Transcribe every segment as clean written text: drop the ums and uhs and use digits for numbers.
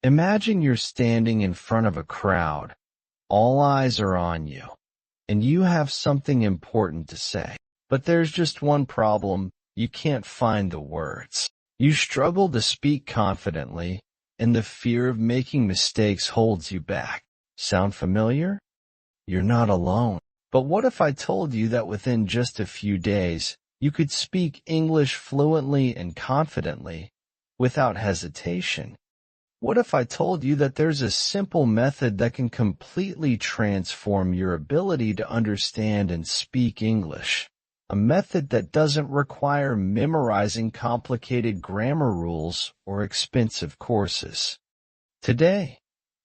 Imagine you're standing in front of a crowd. All eyes are on you, and you have something important to say. But there's just one problem: you can't find the words. You struggle to speak confidently, and the fear of making mistakes holds you back. Sound familiar? You're not alone. But what if I told you that within just a few days, you could speak English fluently and confidently, without hesitation? What if I told you that there's a simple method that can completely transform your ability to understand and speak English? A method that doesn't require memorizing complicated grammar rules or expensive courses. Today,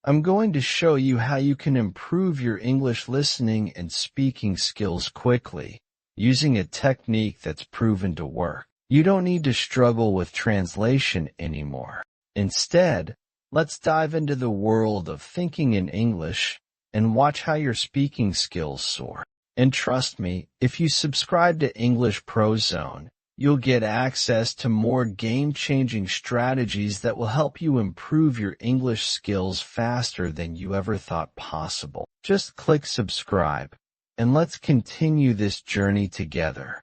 I'm going to show you how you can improve your English listening and speaking skills quickly, using a technique that's proven to work. You don't need to struggle with translation anymore. Instead, let's dive into the world of thinking in English and watch how your speaking skills soar. And trust me, if you subscribe to English Pro Zone, you'll get access to more game-changing strategies that will help you improve your English skills faster than you ever thought possible. Just click subscribe, and let's continue this journey together.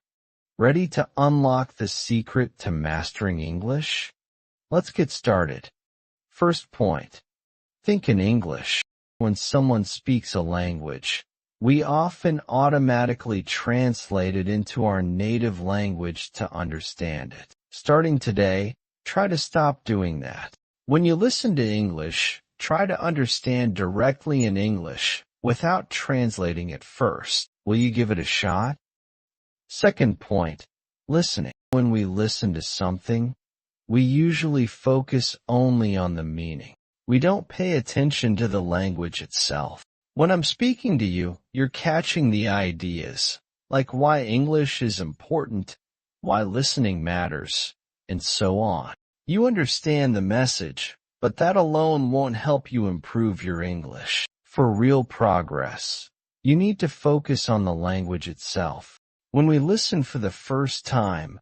Ready to unlock the secret to mastering English? Let's get started. First point: think in English. When someone speaks a language, we often automatically translate it into our native language to understand it. Starting today, try to stop doing that. When you listen to English, try to understand directly in English without translating it first. Will you give it a shot? Second point: listening. When we listen to something, we usually focus only on the meaning. We don't pay attention to the language itself. When I'm speaking to you, you're catching the ideas, like why English is important, why listening matters, and so on. You understand the message, but that alone won't help you improve your English. For real progress, you need to focus on the language itself. When we listen for the first time,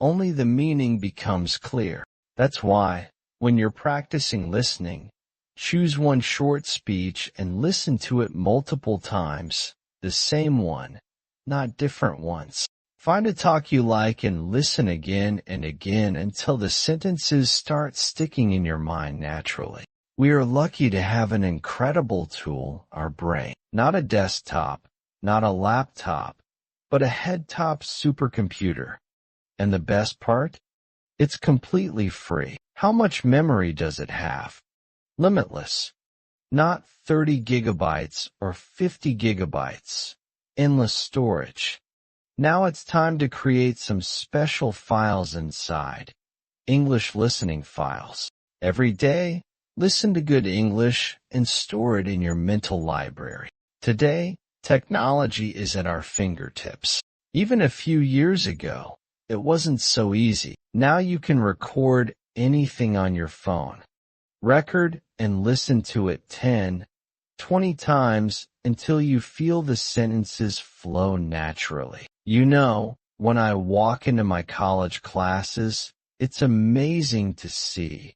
only the meaning becomes clear. That's why, when you're practicing listening, choose one short speech and listen to it multiple times, the same one, not different ones. Find a talk you like and listen again and again until the sentences start sticking in your mind naturally. We are lucky to have an incredible tool, our brain. Not a desktop, not a laptop, but a head-top supercomputer. And the best part? It's completely free. How much memory does it have? Limitless. Not 30 gigabytes or 50 gigabytes. Endless storage. Now it's time to create some special files inside. English listening files. Every day, listen to good English and store it in your mental library. Today, technology is at our fingertips. Even a few years ago, it wasn't so easy. Now you can record anything on your phone. Record and listen to it 10, 20 times until you feel the sentences flow naturally. You know, when I walk into my college classes, it's amazing to see.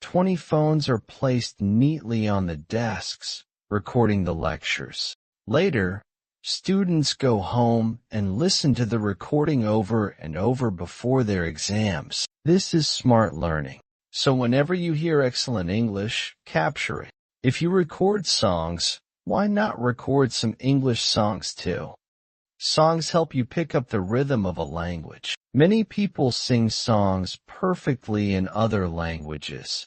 20 phones are placed neatly on the desks, recording the lectures. Later, students go home and listen to the recording over and over before their exams. This is smart learning. So whenever you hear excellent English, capture it. If you record songs, why not record some English songs too? Songs help you pick up the rhythm of a language. Many people sing songs perfectly in other languages,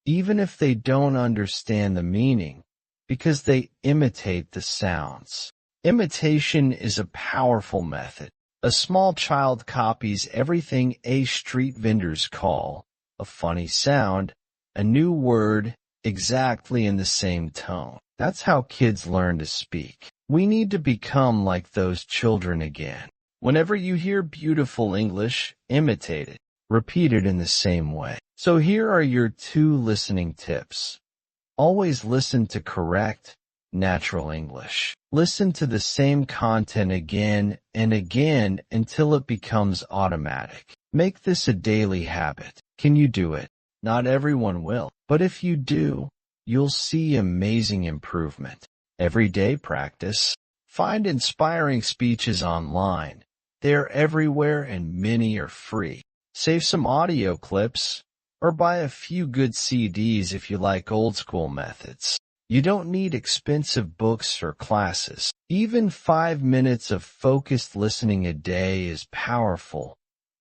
even if they don't understand the meaning, because they imitate the sounds. Imitation is a powerful method. A small child copies everything a street vendors call a funny sound, a new word, exactly in the same tone. That's how kids learn to speak. We need to become like those children again. Whenever you hear beautiful English, imitate it. Repeat it in the same way. So here are your 2 listening tips. Always listen to correct, natural English. Listen to the same content again and again until it becomes automatic. Make this a daily habit. Can you do it? Not everyone will. But if you do, you'll see amazing improvement. Everyday practice. Find inspiring speeches online. They're everywhere and many are free. Save some audio clips or buy a few good CDs if you like old school methods. You don't need expensive books or classes. Even 5 minutes of focused listening a day is powerful.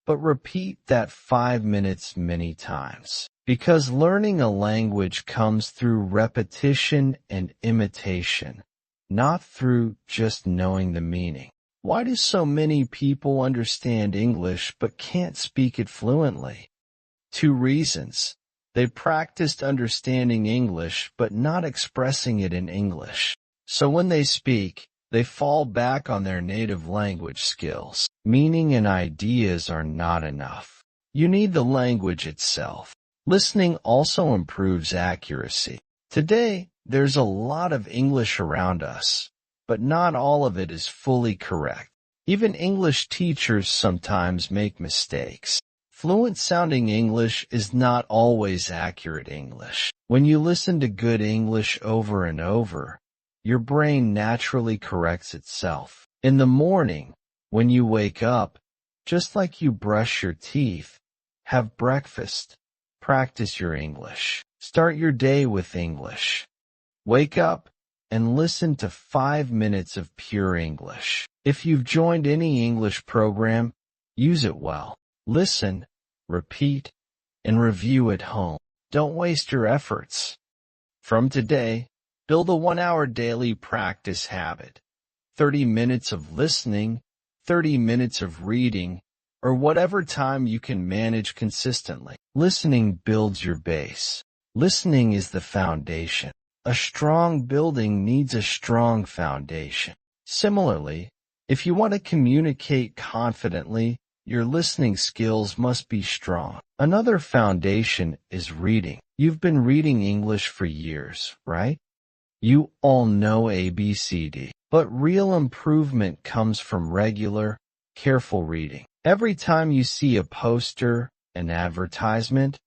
But repeat that 5 minutes many times. Because learning a language comes through repetition and imitation, not through just knowing the meaning. Why do so many people understand English but can't speak it fluently? 2 reasons. They practiced understanding English but not expressing it in English. So when they speak, they fall back on their native language skills. Meaning and ideas are not enough. You need the language itself. Listening also improves accuracy. Today, there's a lot of English around us, but not all of it is fully correct. Even English teachers sometimes make mistakes. Fluent-sounding English is not always accurate English. When you listen to good English over and over, your brain naturally corrects itself. In the morning, when you wake up, just like you brush your teeth, have breakfast, practice your English. Start your day with English. Wake up and listen to 5 minutes of pure English. If you've joined any English program, use it well. Listen, repeat, and review at home. Don't waste your efforts. From today, build a 1-hour daily practice habit. 30 minutes of listening, 30 minutes of reading, or whatever time you can manage consistently. Listening builds your base. Listening is the foundation. A strong building needs a strong foundation. Similarly, if you want to communicate confidently, your listening skills must be strong. Another foundation is reading. You've been reading English for years, right? You all know ABCD. But real improvement comes from regular, careful reading. Every time you see a poster, an advertisement,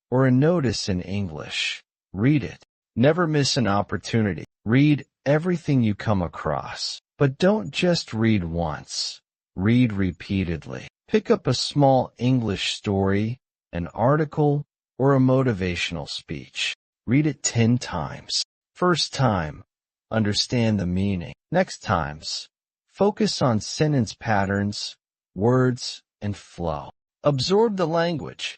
or a notice in English, read it. Never miss an opportunity. Read everything you come across. But don't just read once. Read repeatedly. Pick up a small English story, an article, or a motivational speech. Read it 10 times. First time, understand the meaning. Next times, focus on sentence patterns, words, and flow. Absorb the language.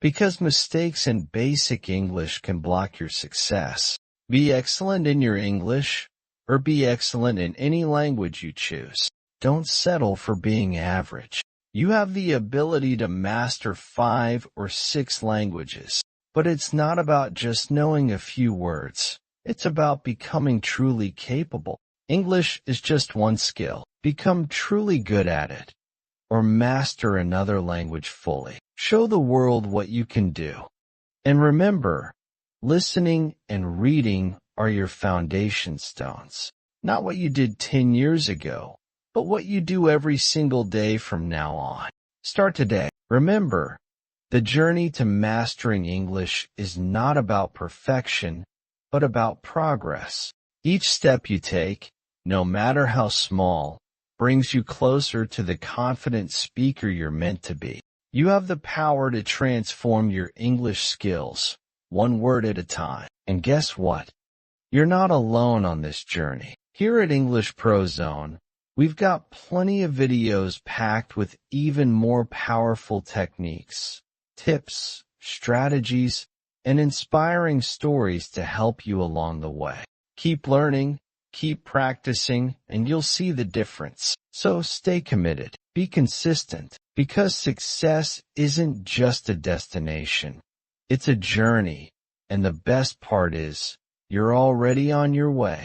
Because mistakes in basic English can block your success. Be excellent in your English, or be excellent in any language you choose. Don't settle for being average. You have the ability to master 5 or 6 languages, but it's not about just knowing a few words. It's about becoming truly capable. English is just one skill. Become truly good at it, or master another language fully. Show the world what you can do. And remember, listening and reading are your foundation stones. Not what you did 10 years ago, but what you do every single day from now on. Start today. Remember, the journey to mastering English is not about perfection, but about progress. Each step you take, no matter how small, brings you closer to the confident speaker you're meant to be. You have the power to transform your English skills, one word at a time. And guess what? You're not alone on this journey. Here at English Pro Zone, we've got plenty of videos packed with even more powerful techniques, tips, strategies, and inspiring stories to help you along the way. Keep learning, keep practicing, and you'll see the difference. So stay committed, be consistent, because success isn't just a destination. It's a journey, and the best part is, you're already on your way.